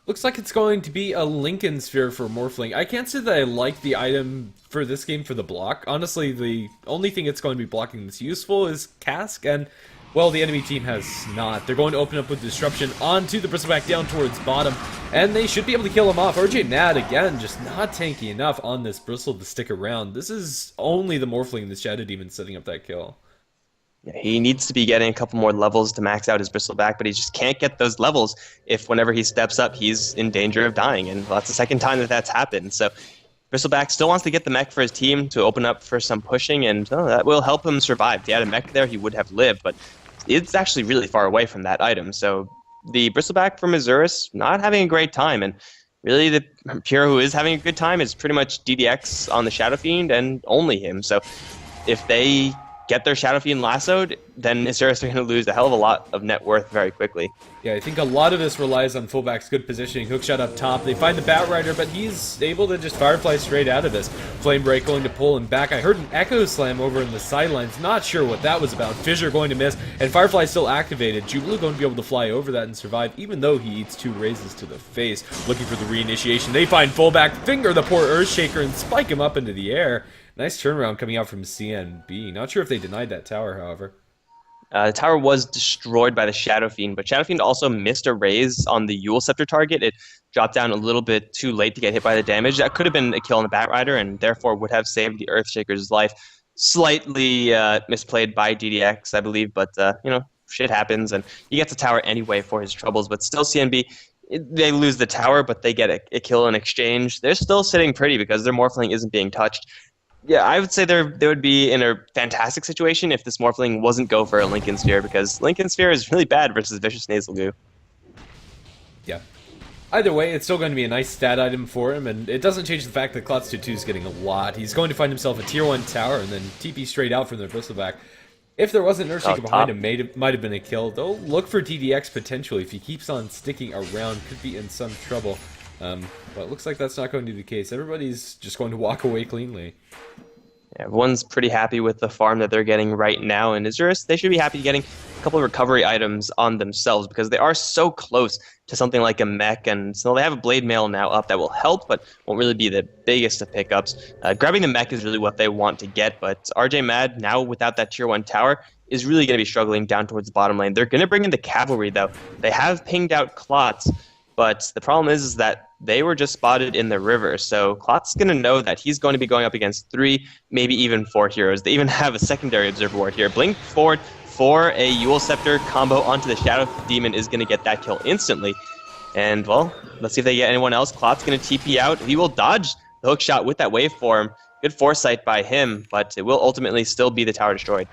Looks like it's going to be a Lincoln Sphere for Morphling. I can't say that I like the item for this game for the block. Honestly, the only thing it's going to be blocking that's useful is Cask, and, well, the enemy team has not. They're going to open up with Disruption onto the Bristleback down towards bottom, and they should be able to kill him off. RJ Mad, again, just not tanky enough on this Bristle to stick around. This is only the Morphling and the Shadow Demon setting up that kill. Yeah, he needs to be getting a couple more levels to max out his Bristleback, but he just can't get those levels if whenever he steps up, he's in danger of dying. And that's the second time that that's happened. So Bristleback still wants to get the mech for his team to open up for some pushing, and that will help him survive. If he had a mech there, he would have lived, but it's actually really far away from that item. So the Bristleback from Isurus not having a great time, and really the hero who is having a good time is pretty much DDX on the Shadow Fiend and only him. So if they get their Shadow Fiend lassoed, then Isurus are going to lose a hell of a lot of net worth very quickly. Yeah, I think a lot of this relies on fullback's good positioning. Hookshot up top. They find the Bat Rider, but he's able to just Firefly straight out of this. Flame Break going to pull him back. I heard an Echo Slam over in the sidelines. Not sure what that was about. Fissure going to miss, and Firefly still activated. Jubilee going to be able to fly over that and survive, even though he eats 2 raises to the face. Looking for the reinitiation. They find fullback, finger the poor Earthshaker, and spike him up into the air. Nice turnaround coming out from CNB. Not sure if they denied that tower, however. The tower was destroyed by the Shadow Fiend, but Shadow Fiend also missed a raise on the Yule Scepter target. It dropped down a little bit too late to get hit by the damage. That could have been a kill on the Bat Rider, and therefore would have saved the Earthshaker's life. Slightly misplayed by DDX, I believe, but shit happens, and he gets a tower anyway for his troubles. But still, CNB, they lose the tower, but they get a kill in exchange. They're still sitting pretty because their Morphling isn't being touched. Yeah, I would say they would be in a fantastic situation if this Morphling wasn't go for a Lincoln Sphere, because Lincoln Sphere is really bad versus Vicious Nasal Goo. Yeah. Either way, it's still going to be a nice stat item for him, and it doesn't change the fact that Klotz 2 is getting a lot. He's going to find himself a tier 1 tower and then TP straight out from the Bristleback. If there wasn't Earthshaker behind him, might have been a kill. Though, look for DDX potentially. If he keeps on sticking around, could be in some trouble. But it looks like that's not going to be the case. Everybody's just going to walk away cleanly. Yeah, everyone's pretty happy with the farm that they're getting right now in Isurus. They should be happy getting a couple of recovery items on themselves because they are so close to something like a mech, and so they have a blade mail now up that will help, but won't really be the biggest of pickups. Grabbing the mech is really what they want to get, but RJ Mad, now without that tier 1 tower, is really going to be struggling down towards the bottom lane. They're going to bring in the cavalry, though. They have pinged out Klotz, but the problem is that they were just spotted in the river, so Klotz is going to know that he's going to be going up against 3, maybe even 4 heroes. They even have a secondary observer ward here. Blink forward for a Yule Scepter combo onto the Shadow Demon is going to get that kill instantly. And, well, let's see if they get anyone else. Klotz going to TP out. He will dodge the hook shot with that waveform. Good foresight by him, but it will ultimately still be the tower destroyed.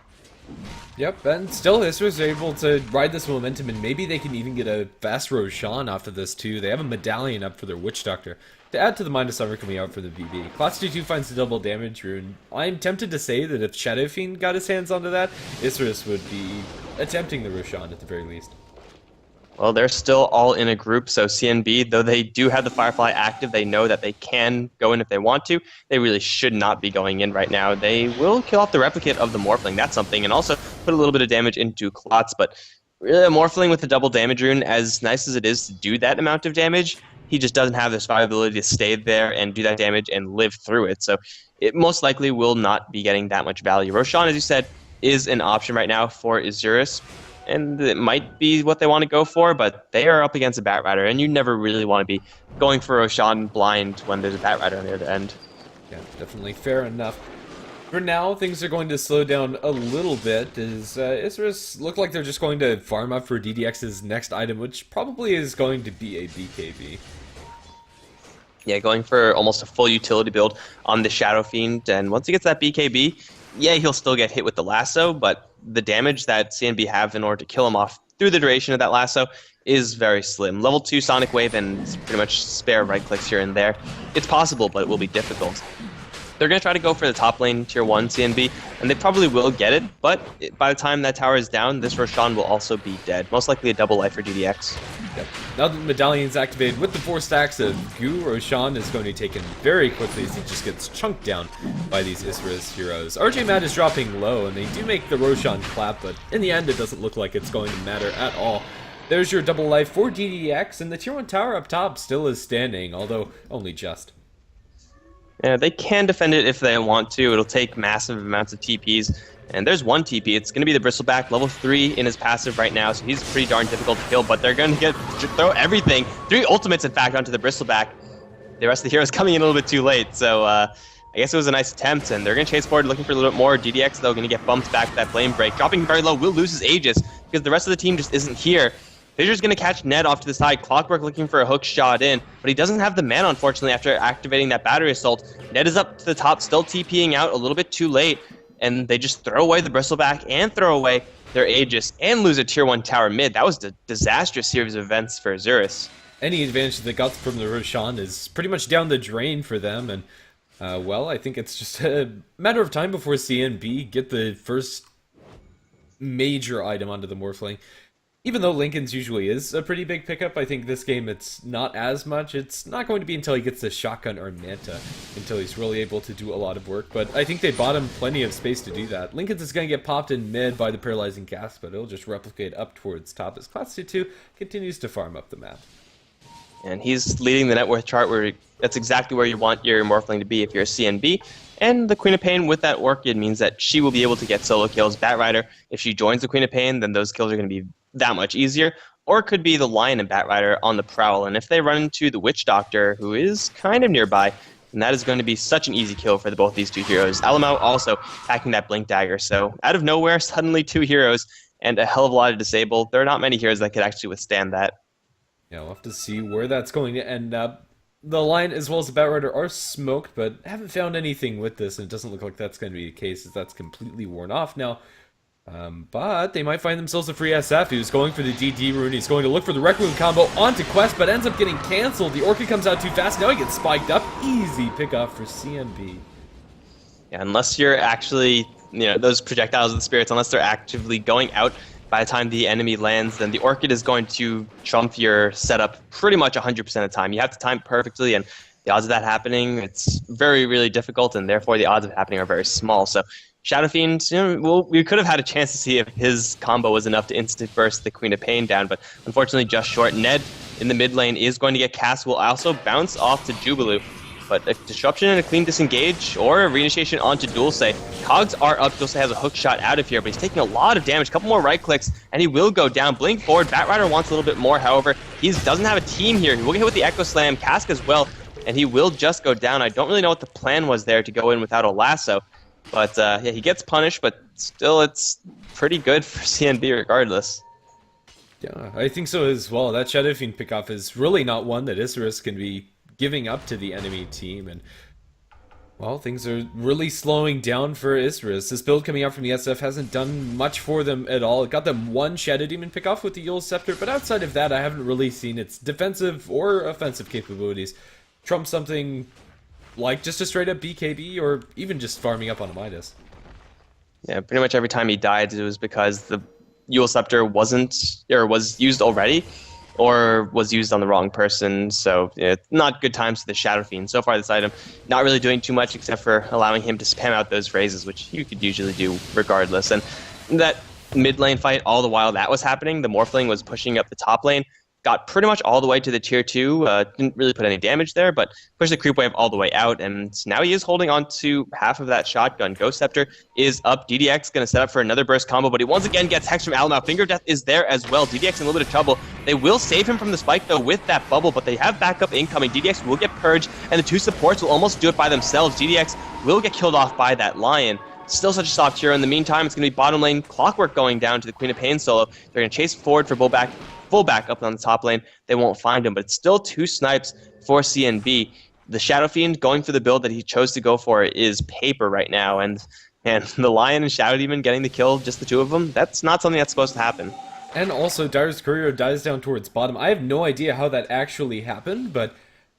Yep, and still Isurus is able to ride this momentum, and maybe they can even get a fast Roshan off of this too. They have a medallion up for their Witch Doctor to add to the minus armor coming out for the VB. Klotz 2 finds the double damage rune. I'm tempted to say that if Shadow Fiend got his hands onto that, Isurus would be attempting the Roshan at the very least. Well, they're still all in a group, so CNB, though they do have the Firefly active, they know that they can go in if they want to. They really should not be going in right now. They will kill off the replicate of the Morphling, that's something, and also put a little bit of damage into Klotz, but really a Morphling with the double damage rune, as nice as it is to do that amount of damage, he just doesn't have the survivability to stay there and do that damage and live through it, so it most likely will not be getting that much value. Roshan, as you said, is an option right now for Isurus, and it might be what they want to go for, but they are up against a Batrider, and you never really want to be going for Roshan blind when there's a Batrider on the other end. Yeah, definitely fair enough. For now, things are going to slow down a little bit, as Isurus look like they're just going to farm up for DDX's next item, which probably is going to be a BKB. Yeah, going for almost a full utility build on the Shadow Fiend, and once he gets that BKB, yeah, he'll still get hit with the lasso, but the damage that CNB have in order to kill him off through the duration of that lasso is very slim. Level 2 Sonic Wave and pretty much spare right clicks here and there. It's possible, but it will be difficult. They're going to try to go for the top lane tier 1 CNB, and they probably will get it, but by the time that tower is down, this Roshan will also be dead. Most likely a double life for DDX. Yep. Now that the Medallion's activated with the 4 stacks of goo, Roshan is going to be taken very quickly as he just gets chunked down by these Isurus heroes. RJ Matt is dropping low, and they do make the Roshan clap, but in the end it doesn't look like it's going to matter at all. There's your double life for DDX, and the tier 1 tower up top still is standing, although only just. Yeah, they can defend it if they want to. It'll take massive amounts of TPs. And there's one TP. It's going to be the Bristleback, level 3 in his passive right now, so he's pretty darn difficult to kill, but they're going to throw everything, 3 ultimates in fact, onto the Bristleback. The rest of the heroes coming in a little bit too late, so I guess it was a nice attempt, and they're going to chase forward looking for a little bit more. DDX, though, going to get bumped back with that Flame Break. Dropping very low, will lose his Aegis, because the rest of the team just isn't here. Fissure's going to catch Ned off to the side. Clockwork looking for a hook shot in, but he doesn't have the mana, unfortunately, after activating that battery assault. Ned is up to the top, still TPing out a little bit too late, and they just throw away the Bristleback and throw away their Aegis and lose a tier 1 tower mid. That was a disastrous series of events for Isurus. Any advantage that they got from the Roshan is pretty much down the drain for them, and well, I think it's just a matter of time before CNB get the first major item onto the Morphling. Even though Lincoln's usually is a pretty big pickup, I think this game it's not as much. It's not going to be until he gets the Shotgun or Manta, until he's really able to do a lot of work, but I think they bought him plenty of space to do that. Lincoln's is going to get popped in mid by the Paralyzing Cast, but it'll just replicate up towards top as Class 2 continues to farm up the map. And he's leading the net worth chart where that's exactly where you want your Morphling to be if you're a CNB. And the Queen of Pain with that Orchid means that she will be able to get solo kills. Batrider, if she joins the Queen of Pain, then those kills are going to be that much easier. Or it could be the Lion and Batrider on the prowl. And if they run into the Witch Doctor, who is kind of nearby, then that is going to be such an easy kill for both these two heroes. Alamau also packing that Blink Dagger. So out of nowhere, suddenly 2 heroes and a hell of a lot of disable. There are not many heroes that could actually withstand that. Yeah, we'll have to see where that's going to end up. The Lion as well as the Batrider are smoked, but haven't found anything with this, and it doesn't look like that's going to be the case, as that's completely worn off now. But they might find themselves a free SF who's going for the DD rune. He's going to look for the Requiem combo onto Quest, but ends up getting cancelled. The Orchid comes out too fast. Now he gets spiked up. Easy pickoff for CNB. Yeah, unless you're actually, those projectiles of the spirits, unless they're actively going out by the time the enemy lands, then the Orchid is going to trump your setup pretty much 100% of the time. You have to time it perfectly, and the odds of that happening, it's very, really difficult, and therefore the odds of it happening are very small. So Shadow Fiend, we could have had a chance to see if his combo was enough to instant burst the Queen of Pain down, but unfortunately just short. Ned in the mid lane is going to get cast, will also bounce off to Jubilee. But a disruption and a clean disengage or a reinitiation onto Dulce. Cogs are up. Dulce has a hook shot out of here, but he's taking a lot of damage. A couple more right clicks, and he will go down. Blink forward. Batrider wants a little bit more. However, he doesn't have a team here. He will get hit with the Echo Slam, Cask as well, and he will just go down. I don't really know what the plan was there to go in without a lasso. But yeah, he gets punished, but still it's pretty good for CNB regardless. Yeah, I think so as well. That Shadow Fiend pickoff is really not one that Isurus can be giving up to the enemy team, and well, things are really slowing down for Isurus. This build coming out from the SF hasn't done much for them at all. It got them one Shadow Demon pickoff with the Yule Scepter, but outside of that, I haven't really seen its defensive or offensive capabilities trump something like just a straight up BKB or even just farming up on a Midas. Yeah, pretty much every time he died, it was because the Yule Scepter was used already, or was used on the wrong person, so not good times for the Shadow Fiend. So far this item, not really doing too much except for allowing him to spam out those phrases, which you could usually do regardless. And that mid lane fight, all the while that was happening, the Morphling was pushing up the top lane, got pretty much all the way to the tier 2, didn't really put any damage there, but pushed the creep wave all the way out, and now he is holding on to half of that shotgun. Ghost Scepter is up. DDX going to set up for another burst combo, but he once again gets Hex from Alamau. Finger of Death is there as well. DDX in a little bit of trouble. They will save him from the spike, though, with that bubble, but they have backup incoming. DDX will get purged, and the two supports will almost do it by themselves. DDX will get killed off by that Lion. Still such a soft hero. In the meantime, it's going to be bottom lane Clockwork going down to the Queen of Pain solo. They're going to chase forward for full back up on the top lane. They won't find him, but it's still two snipes for CNB. The Shadow Fiend going for the build that he chose to go for is paper right now, and the Lion and Shadow Demon getting the kill, just the two of them, that's not something that's supposed to happen. And also, Dire's Courier dies down towards bottom. I have no idea how that actually happened, but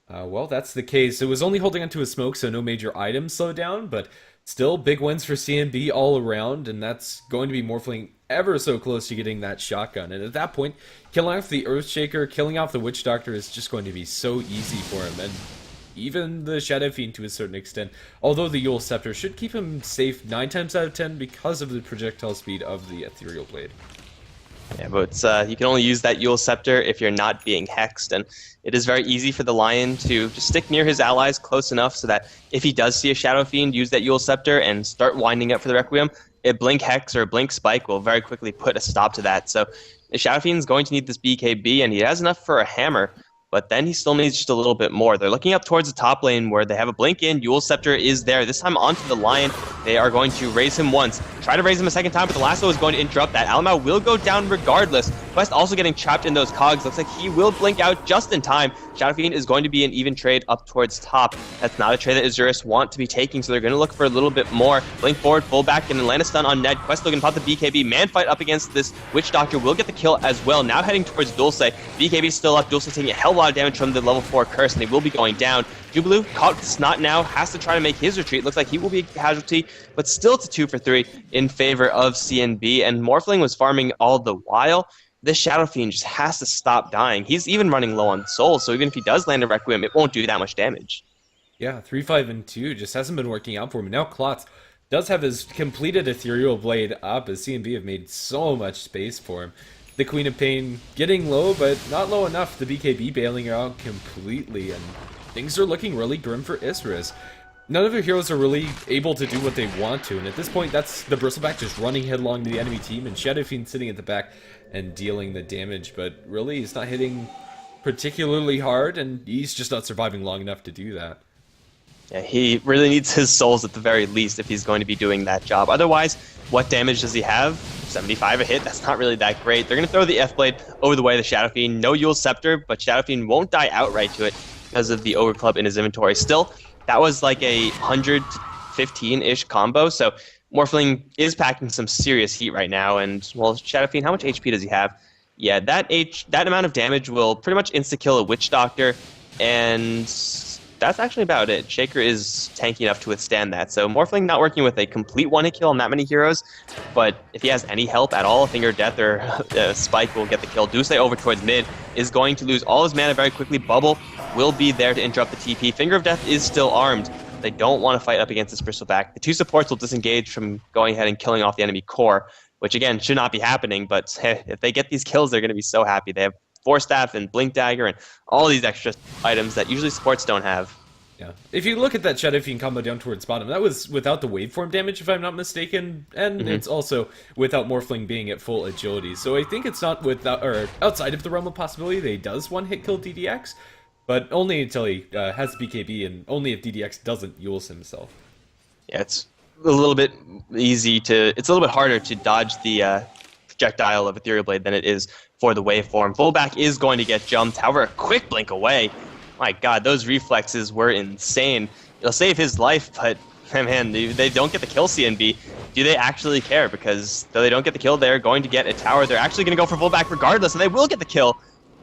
well, that's the case. It was only holding onto a smoke, so no major items slowed down, but still big wins for CNB all around, and that's going to be Morphling ever so close to getting that shotgun. And at that point, killing off the Earthshaker, killing off the Witch Doctor is just going to be so easy for him, and even the Shadow Fiend to a certain extent, although the Yule Scepter should keep him safe 9 times out of 10 because of the projectile speed of the Ethereal Blade. Yeah, but you can only use that Yule Scepter if you're not being hexed, and it is very easy for the Lion to just stick near his allies close enough so that if he does see a Shadow Fiend use that Yule Scepter and start winding up for the Requiem, a Blink Hex or a Blink Spike will very quickly put a stop to that. So the Shadow Fiend's going to need this BKB, and he has enough for a hammer, but then he still needs just a little bit more. They're looking up towards the top lane where they have a blink in. Yule Scepter is there. This time onto the Lion. They are going to raise him once. Try to raise him a second time, but the lasso is going to interrupt that. Alamau will go down regardless. Quest also getting trapped in those cogs. Looks like he will blink out just in time. Shadow Fiend is going to be an even trade up towards top. That's not a trade that Isurus want to be taking, so they're going to look for a little bit more. Blink forward, full back, and Atlanta stun on Ned. Quest looking to pop the BKB. Man fight up against this Witch Doctor will get the kill as well. Now heading towards Dulce. BKB is still up. Dulce taking a hell of a lot of damage from the level 4 curse, and he will be going down. Jubilee, caught with Snot now, has to try to make his retreat. Looks like he will be a casualty, but still it's a 2 for 3 in favor of CNB, and Morphling was farming all the while. This Shadow Fiend just has to stop dying. He's even running low on souls, so even if he does land a Requiem, it won't do that much damage. Yeah, 3, 5, and 2 just hasn't been working out for him. Now Klotz does have his completed Ethereal Blade up, as CNB have made so much space for him. The Queen of Pain getting low, but not low enough. The BKB bailing her out completely, and things are looking really grim for Isurus. None of their heroes are really able to do what they want to, and at this point, that's the Bristleback just running headlong to the enemy team, and Shadow Fiend sitting at the back and dealing the damage, but really, he's not hitting particularly hard, and he's just not surviving long enough to do that. Yeah, he really needs his souls at the very least if he's going to be doing that job. Otherwise, what damage does he have? 75 a hit, that's not really that great. They're going to throw the F-Blade over the way of the Shadow Fiend. No Yule Scepter, but Shadow Fiend won't die outright to it because of the Ogre Club in his inventory. Still, that was like a 115-ish combo, so Morphling is packing some serious heat right now, and well, Shadow Fiend, how much HP does he have? Yeah, that amount of damage will pretty much insta-kill a Witch Doctor, and that's actually about it. Shaker is tanky enough to withstand that, so Morphling not working with a complete one-hit kill on that many heroes, but if he has any help at all, Finger of Death or Spike will get the kill. Dusei over towards mid is going to lose all his mana very quickly. Bubble will be there to interrupt the TP. Finger of Death is still armed. They don't want to fight up against this Bristleback. The two supports will disengage from going ahead and killing off the enemy core, which again should not be happening, but hey, if they get these kills, they're going to be so happy. They have Force Staff and Blink Dagger and all these extra items that usually supports don't have. Yeah. If you look at that Shadow Fiend combo down towards bottom, that was without the waveform damage, if I'm not mistaken, and it's also without Morphling being at full agility. So I think it's not without, or outside of the realm of possibility that he does one-hit kill DDX, but only until he has BKB, and only if DDX doesn't Yules himself. Yeah, it's a little bit it's a little bit harder to dodge the projectile of Ethereal Blade than it is for the waveform. Fullback is going to get jumped, however, a quick blink away. My god, those reflexes were insane. It'll save his life, but man, they don't get the kill, CNB. Do they actually care? Because though they don't get the kill, they're going to get a tower. They're actually going to go for fullback regardless, and they will get the kill.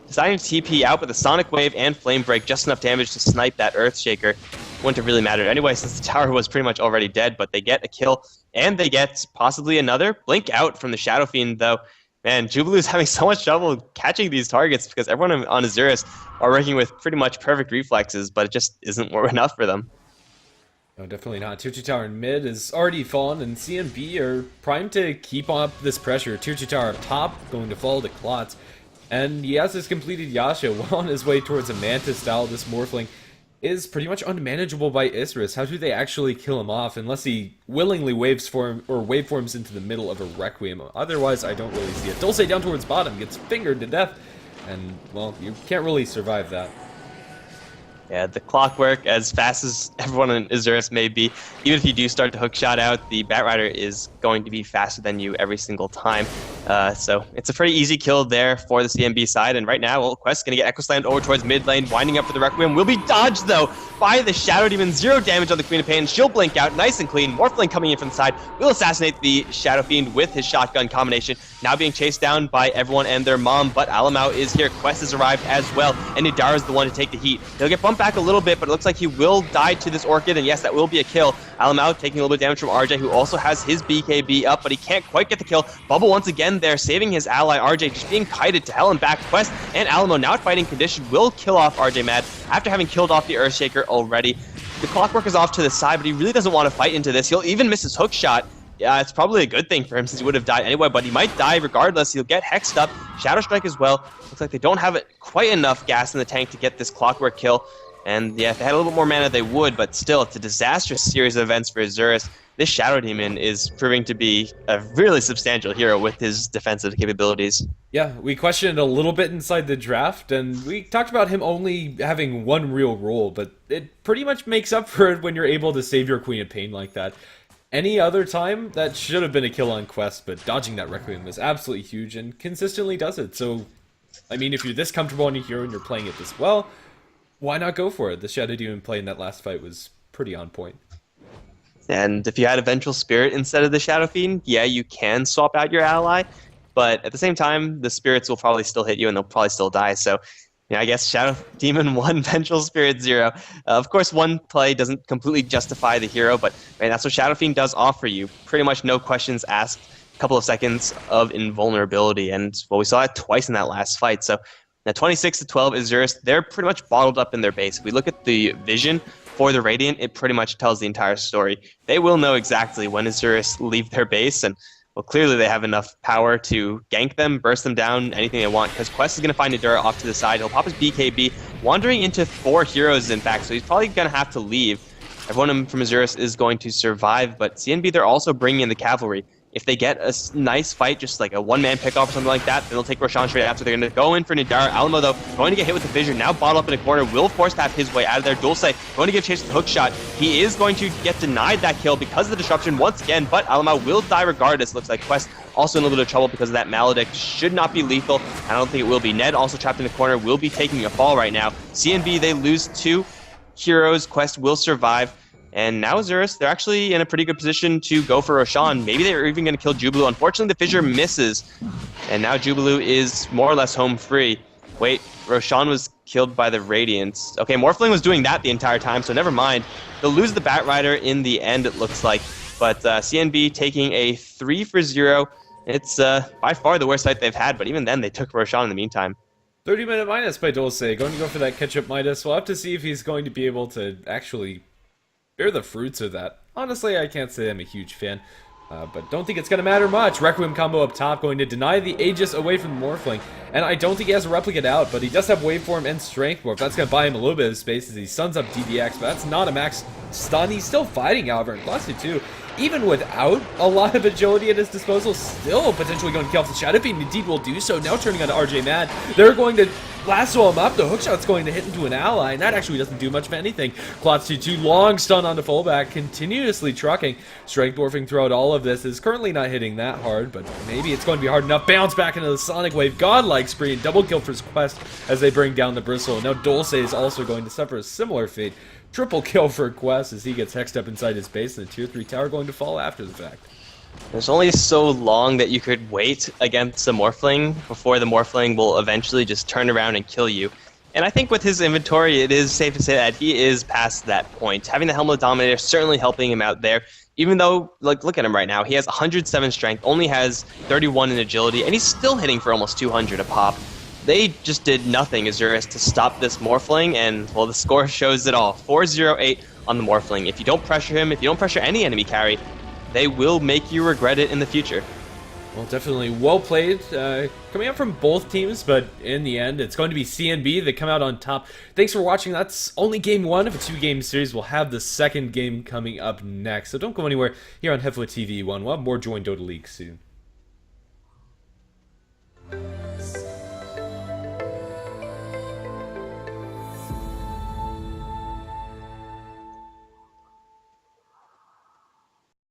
Deciding to TP out with a Sonic Wave and Flame Break, just enough damage to snipe that Earthshaker. Wouldn't have really mattered anyway, since the tower was pretty much already dead, but they get a kill, and they get possibly another. Blink out from the Shadow Fiend, though. Man, Jubilu's having so much trouble catching these targets because everyone on Isurus are working with pretty much perfect reflexes, but it just isn't enough for them. No, definitely not. Tier 2 tower in mid is already fallen, and CNB are primed to keep up this pressure. Tier 2 tower up top, going to follow the Clots. And he has his completed Yasha well on his way towards a Mantis style. This Morphling is pretty much unmanageable by Isurus. How do they actually kill him off unless he willingly waveforms into the middle of a Requiem? Otherwise, I don't really see it. Dulce down towards bottom, gets fingered to death, and, well, you can't really survive that. Yeah, the clockwork, as fast as everyone in Isurus may be, even if you do start to hookshot out, the Batrider is going to be faster than you every single time. So it's a pretty easy kill there for the CNB side. And right now, well, Quest's going to get Echo Slammed over towards mid lane, winding up for the Requiem. Will be dodged, though, by the Shadow Demon. 0 damage on the Queen of Pain. She'll blink out, nice and clean. Morphling coming in from the side will assassinate the Shadow Fiend with his shotgun combination. Now being chased down by everyone and their mom, but Alamau is here. Quest has arrived as well, and Nidara is the one to take the heat. He'll get bumped back a little bit, but it looks like he will die to this Orchid, and yes, that will be a kill. Alamau taking a little bit of damage from RJ, who also has his BKB up, but he can't quite get the kill. Bubble once again there, saving his ally RJ, just being kited to hell and back. Quest and Alamo now at fighting condition will kill off RJ Mad after having killed off the Earthshaker already. The Clockwork is off to the side, but he really doesn't want to fight into this. He'll even miss his hook shot. Yeah, it's probably a good thing for him since he would have died anyway, but he might die regardless. He'll get hexed up. Shadow Strike as well. Looks like they don't have quite enough gas in the tank to get this Clockwork kill. And yeah, if they had a little bit more mana, they would, but still, it's a disastrous series of events for Isurus. This Shadow Demon is proving to be a really substantial hero with his defensive capabilities. Yeah, we questioned a little bit inside the draft, and we talked about him only having one real role, but it pretty much makes up for it when you're able to save your Queen of Pain like that. Any other time, that should have been a kill on Quest, but dodging that Requiem is absolutely huge and consistently does it. So, I mean, if you're this comfortable on your hero and you're playing it this well, why not go for it? The Shadow Demon play in that last fight was pretty on point. And if you had a Vengeful Spirit instead of the Shadow Fiend, yeah, you can swap out your ally, but at the same time, the spirits will probably still hit you and they'll probably still die, so yeah, I guess Shadow Demon 1, Vengeful Spirit 0. Of course, one play doesn't completely justify the hero, but man, that's what Shadow Fiend does offer you. Pretty much no questions asked, a couple of seconds of invulnerability, and well, we saw it twice in that last fight, so now 26-12 Isurus, they're pretty much bottled up in their base. If we look at the vision for the Radiant, it pretty much tells the entire story. They will know exactly when Isurus leave their base, and well, clearly they have enough power to gank them, burst them down, anything they want, because Quest is going to find Nidara off to the side. He'll pop his BKB, wandering into 4 heroes, in fact, so he's probably going to have to leave. Everyone from Isurus is going to survive, but CNB, they're also bringing in the cavalry. If they get a nice fight, just like a one-man pick-off or something like that, then they'll take Roshan straight after. They're going to go in for Nidara. Alamo, though, going to get hit with the vision. Now bottled up in a corner. Will force tap his way out of there. Dulce going to give chase with the hook shot. He is going to get denied that kill because of the disruption once again, but Alamo will die regardless. Looks like Quest also in a little bit of trouble because of that Maledict. Should not be lethal. I don't think it will be. Ned also trapped in the corner, will be taking a fall right now. CNB, they lose 2 heroes. Quest will survive. And now Isurus, they're actually in a pretty good position to go for Roshan. Maybe they're even going to kill Jubilu. Unfortunately, the Fissure misses. And now Jubilu is more or less home free. Wait, Roshan was killed by the Radiance. Okay, Morphling was doing that the entire time, so never mind. They'll lose the Batrider in the end, it looks like. But CNB taking a 3-for-0. It's by far the worst fight they've had, but even then they took Roshan in the meantime. 30-minute minus by Dulce. Going to go for that catch-up minus. We'll have to see if he's going to be able to actually bear the fruits of that. Honestly, I can't say I'm a huge fan, but don't think it's going to matter much. Requiem combo up top, going to deny the Aegis away from the Morphling, and I don't think he has a replicate out, but he does have Waveform and Strength Morph. That's going to buy him a little bit of space as he stuns up DDX, but that's not a max stun. He's still fighting, however, in Class 2, even without a lot of agility at his disposal, still potentially going to kill off the Shadow Fiend. Indeed will do so. Now turning on to RJ Mad. They're going to lasso him up. The hookshot's going to hit into an ally, and that actually doesn't do much of anything. Klotz 2-2, long stun onto fullback, continuously trucking. Strength morphing throughout all of this is currently not hitting that hard, but maybe it's going to be hard enough. Bounce back into the Sonic Wave. Godlike spree and double kill for his Quest as they bring down the Bristle. And now Dulce is also going to suffer a similar fate. Triple kill for Quest as he gets hexed up inside his base, and the tier 3 tower going to fall after the fact. There's only so long that you could wait against the Morphling before the Morphling will eventually just turn around and kill you. And I think with his inventory, it is safe to say that he is past that point. Having the Helmet Dominator certainly helping him out there, even though, like, look at him right now. He has 107 strength, only has 31 in agility, and he's still hitting for almost 200 a pop. They just did nothing, Isurus, to stop this Morphling, and, well, the score shows it all. 4-0-8 on the Morphling. If you don't pressure him, if you don't pressure any enemy carry, they will make you regret it in the future. Well, definitely well played, coming up from both teams, but in the end, it's going to be CNB that come out on top. Thanks for watching. That's only game 1 of a 2-game series. We'll have the second game coming up next, so don't go anywhere here on HeflaTV 1. We'll have more Join Dota League soon.